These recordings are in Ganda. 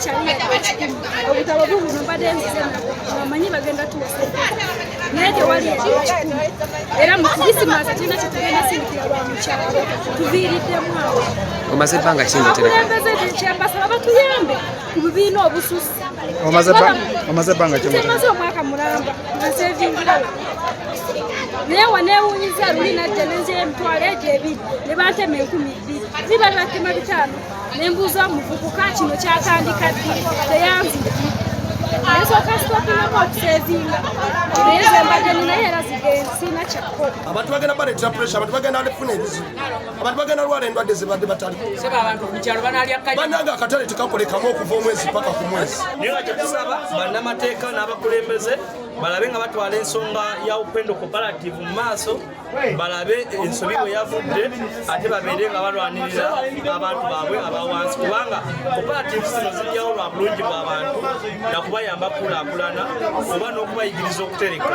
tebakyali obutabo bubuno mbadde nzizemu bamanyi bagenda tuwasa naye tewali ekikumi era mu kirisimaasi kirina kyetugenda sindikira lwa mukyalo tuviiriddemu awo omaze ebbanga kingotereka abakulembeze kyembasaba batuyambe ku bibiina obususi omaze ebbanga kimaze omwaka mulamba nseevingirawo naye waneewuunyiza luli najja nenzeyo emitwalo egyo ebiri ne bantema 2,000 ziba batema 5 nembuuza omuvubuka kino kyatandika ddi teyanzidde nesooka sitokinamu okuseevinga naye zembadde ninaye era siina kyakukola abantu bagenda baleetera puresha abantu bagenda bafuna ebizibu abantu bagenda lwala endwadde zibadde bataliko bannanga akatale tekakolekamu okuva omwezi paka ku mwezi naye nga kyetusaba bannamateeka n'abakulembeze balabe nga batwala ensonga ya upendo cooperative mu maaso balabe ensobi bwe yavudde ate babeere nga balwanirira abantu baabwe abawansi kubanga cooperative zino zijjawo lwa bulungi bw'abantu nakubayamba kulaakulana oba n'okubayigiriza okutereka.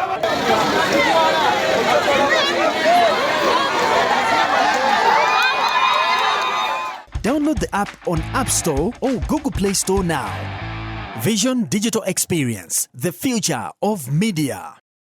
Download the app on App Store or Google Play Store now. Vision Digital Experience, the future of media.